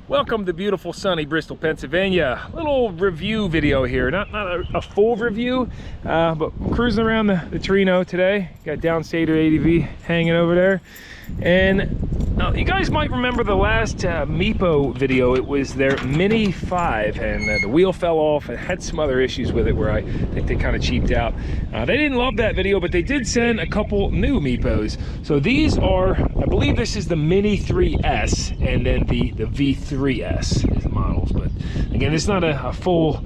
Welcome to beautiful sunny Bristol, Pennsylvania. Little review video here, not a full review, but cruising around the Torino today. Got Downstater ADV hanging over there. And you guys might remember the last Meepo video. It was their Mini 5 and the wheel fell off and had some other issues with it where I think they kind of cheaped out. They didn't love that video, but they did send a couple new Meepos. So these are, I believe this is the Mini 3S and then the V3s is the models. But again, it's not a full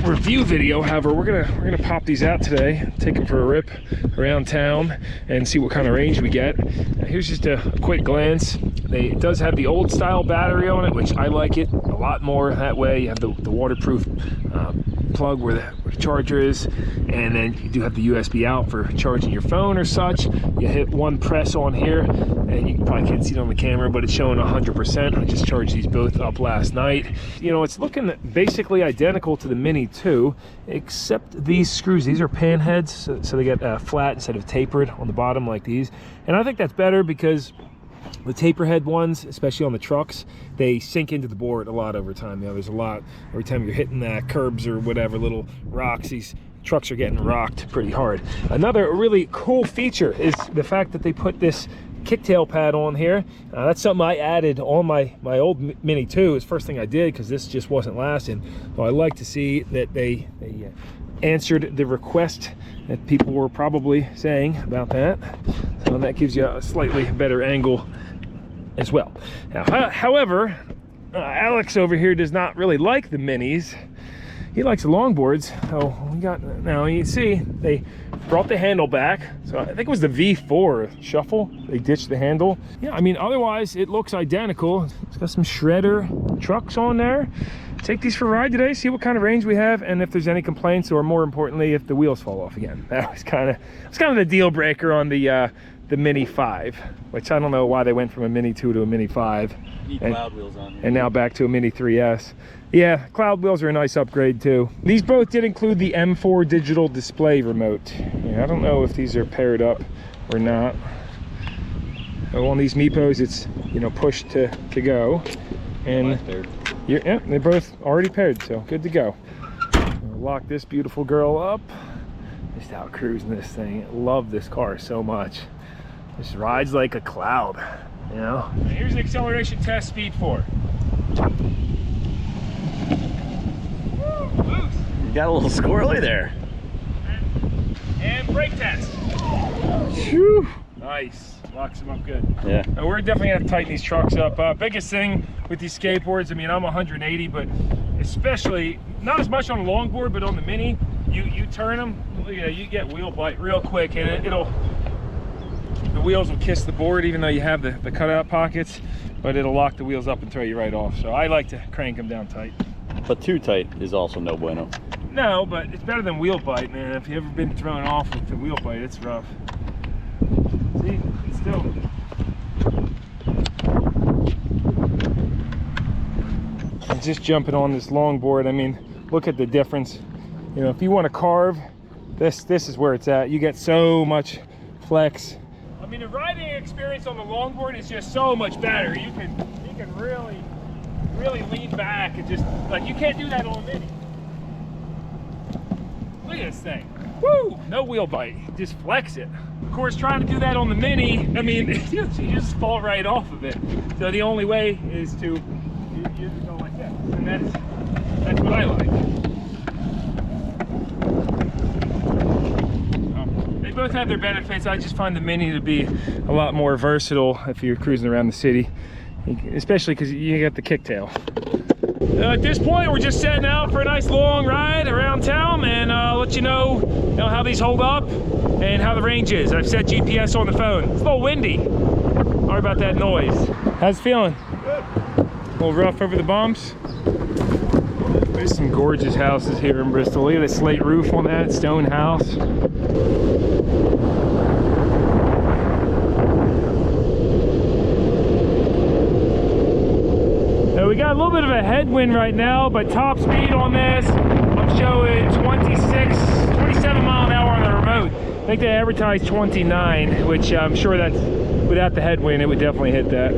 review video. However, we're gonna pop these out today, take them for a rip around town and see what kind of range we get. Here's just a quick glance. It does have the old style battery on it, which I like it a lot more that way. You have the waterproof plug where the charger is, and then you do have the USB out for charging your phone or such. You hit one press on here and you probably can't see it on the camera, but it's showing 100%. I just charged these both up last night. You know, it's looking basically identical to the Mini 2, except these screws. These are pan heads, so they get flat instead of tapered on the bottom like these. And I think that's better because the taper head ones, especially on the trucks, they sink into the board a lot over time. You know, there's a lot every time you're hitting curbs or whatever, little rocks. These trucks are getting rocked pretty hard. Another really cool feature is the fact that they put this kicktail pad on here. That's something I added on my old Mini 2. It's the first thing I did because this just wasn't lasting. So I like to see that they answered the request that people were probably saying about that. So that gives you a slightly better angle as well. Now, however, Alex over here does not really like the Minis. He likes the longboards. So we got, now you see they brought the handle back. So I think it was the V4 Shuffle. They ditched the handle. Yeah, I mean, otherwise it looks identical. It's got some shredder trucks on there. Take these for a ride today, see what kind of range we have, and if there's any complaints, or more importantly, if the wheels fall off again. That was kind of the deal breaker on the Mini 5, which I don't know why they went from a Mini 2 to a Mini 5. Need cloud wheels on there. And now back to a Mini 3S. Yeah, cloud wheels are a nice upgrade too. These both did include the M4 digital display remote. Yeah, I don't know if these are paired up or not. On these Meepos, it's, you know, push to go. And yeah, they're both already paired, so good to go. We'll lock this beautiful girl up. Just out cruising this thing. Love this car so much. This rides like a cloud, you know. Here's the acceleration test, speed 4. You got a little squirrely there. And brake test. Whew. Nice. Locks them up good. Yeah. We're definitely gonna have to tighten these trucks up. Biggest thing with these skateboards, I mean, I'm 180, but especially not as much on a longboard, but on the Mini, you turn them, you get wheel bite real quick, and the wheels will kiss the board, even though you have the cutout pockets, but it'll lock the wheels up and throw you right off. So I like to crank them down tight. But too tight is also no bueno. No, but it's better than wheel bite, man. If you've ever been thrown off with the wheel bite, it's rough. See, it's still. And just jumping on this longboard, I mean, look at the difference. You know, if you want to carve, this is where it's at. You get so much flex. I mean, the riding experience on the longboard is just so much better. You can really lean back and just, like, you can't do that on a Mini. Look at this thing. Woo! No wheel bite. Just flex it. Of course, trying to do that on the Mini, I mean, you just fall right off of it. So the only way is to you go like that, and that's what I like. They both have their benefits. I just find the Mini to be a lot more versatile if you're cruising around the city, especially because you got the kicktail. At this point, we're just setting out for a nice long ride around town, and I'll let you know how these hold up and how the range is. I've set GPS on the phone. It's a little windy. Sorry about that noise. How's it feeling? Good. A little rough over the bumps. There's some gorgeous houses here in Bristol. Look at the slate roof on that stone house. We got a little bit of a headwind right now, but top speed on this, I'm showing 27 mile an hour on the remote. I think they advertised 29, which I'm sure that's, without the headwind, it would definitely hit that.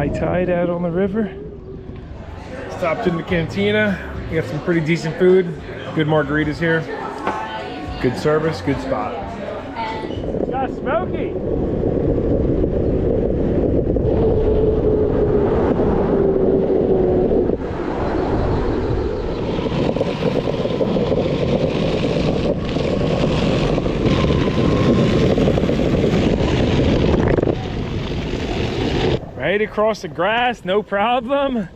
high tide out on the river. Stopped in the cantina. We got some pretty decent food. Good margaritas here. Good service, good spot. Got smoky. Right across the grass, no problem.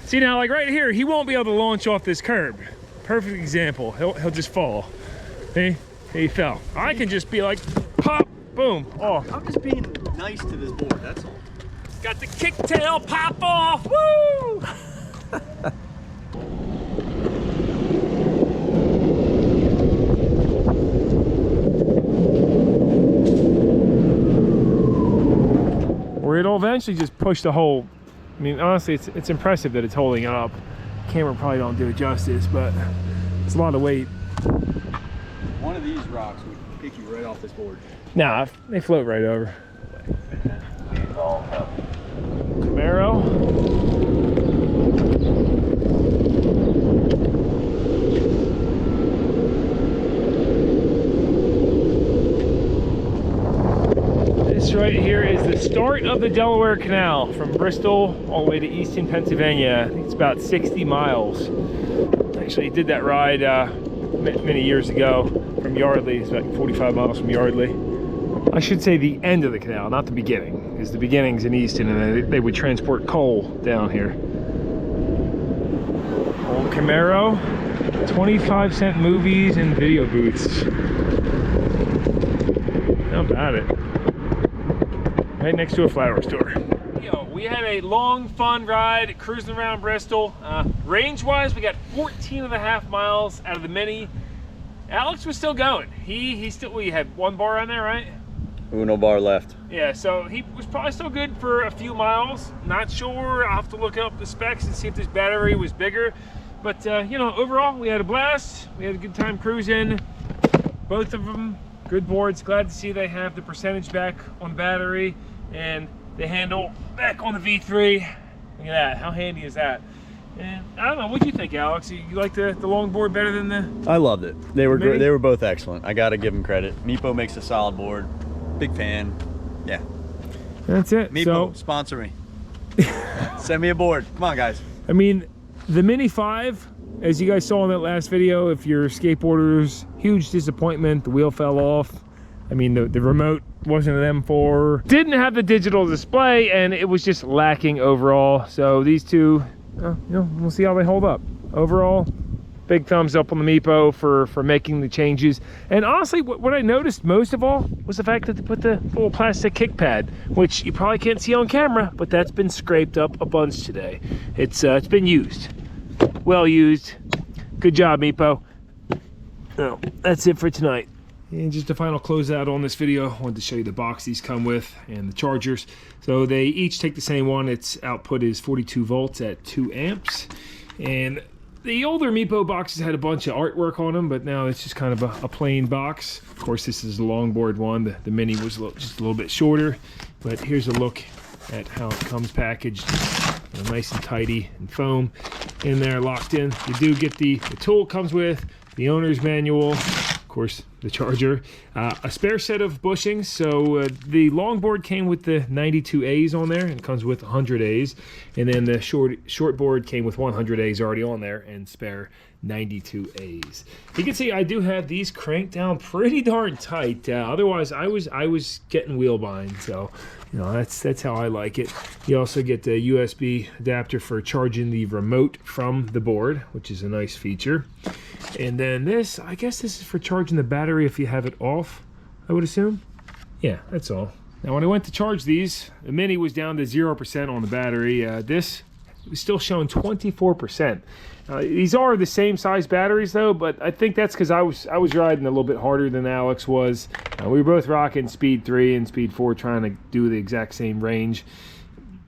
See now, like right here, he won't be able to launch off this curb. Perfect example. He'll just fall. See? He fell. I can just be like, pop, boom, off. I'm just being nice to this board, that's all. Got the kicktail pop off, woo! Or it'll eventually just push the whole. I mean, honestly, it's impressive that it's holding up. Camera probably don't do it justice, but it's a lot of weight. One of these rocks would pick you right off this board. Nah, they float right over. Camaro. This right here is the start of the Delaware Canal from Bristol all the way to Easton, Pennsylvania. I think it's about 60 miles. Actually did that ride many years ago from Yardley. It's about 45 miles from Yardley. I should say the end of the canal, not the beginning, because the beginning's in Easton and they would transport coal down here. Old Camaro, 25-cent movies and video booths. How about it? Right next to a flower store. Yo, we had a long, fun ride cruising around Bristol. Range-wise, we got 14.5 miles out of the Mini. Alex was still going. He had one bar on there, right? Uno bar left. Yeah, so he was probably still good for a few miles. Not sure. I'll have to look up the specs and see if this battery was bigger. But you know, overall, we had a blast. We had a good time cruising. Both of them, good boards. Glad to see they have the percentage back on the battery and the handle back on the V3. Look at that. How handy is that? And I don't know. What do you think, Alex? You like the long board better than the? I loved it. They were Mini? they were both excellent. I got to give them credit. Meepo makes a solid board. Big fan. Yeah. That's it. Meepo, So, sponsor me. Send me a board. Come on, guys. I mean, the Mini 5, as you guys saw in that last video, if you're skateboarders, huge disappointment. The wheel fell off. I mean, the remote wasn't an M4. Didn't have the digital display, and it was just lacking overall. So these two, you know, we'll see how they hold up. Overall, big thumbs up on the Meepo for making the changes. And honestly, what I noticed most of all was the fact that they put the little plastic kick pad, which you probably can't see on camera, but that's been scraped up a bunch today. It's been used, well used. Good job, Meepo. No, that's it for tonight. And just a final closeout on this video, I wanted to show you the box these come with and the chargers. So they each take the same one. Its output is 42 volts at 2 amps. And the older Meepo boxes had a bunch of artwork on them, but now it's just kind of a plain box. Of course, this is the longboard one. The Mini was just a little bit shorter, but here's a look at how it comes packaged. You know, nice and tidy and foam in there, locked in. You do get the tool it comes with, the owner's manual, of course, the charger, a spare set of bushings. So the longboard came with the 92As on there, and it comes with 100As, and then the short board came with 100As already on there and spare 92As. You can see I do have these cranked down pretty darn tight. Otherwise, I was getting wheel bind. So, you know, that's how I like it. You also get the USB adapter for charging the remote from the board, which is a nice feature. And then this, I guess this is for charging the battery if you have it off, I would assume. Yeah, that's all. Now, when I went to charge these, the Mini was down to 0% on the battery. This was still showing 24%. These are the same size batteries though, but I think that's because I was riding a little bit harder than Alex was. We were both rocking Speed 3 and Speed 4, trying to do the exact same range.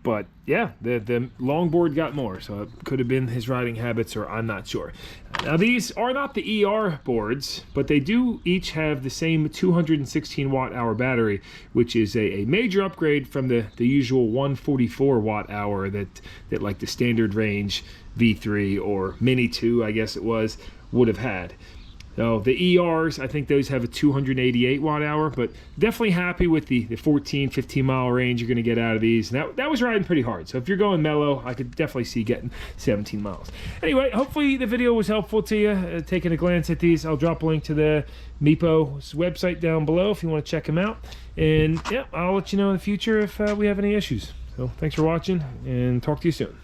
But yeah, the longboard got more, so it could have been his riding habits, or I'm not sure. Now these are not the ER boards, but they do each have the same 216 watt hour battery, which is a major upgrade from the usual 144 watt hour that like the standard range V3 or Mini 2, I guess it was, would have had. So the ERs, I think those have a 288 watt hour, but definitely happy with the 14, 15 mile range you're going to get out of these. And that was riding pretty hard. So if you're going mellow, I could definitely see getting 17 miles. Anyway, hopefully the video was helpful to you. Taking a glance at these, I'll drop a link to the Meepo's website down below if you want to check them out. And yeah, I'll let you know in the future if we have any issues. So thanks for watching, and talk to you soon.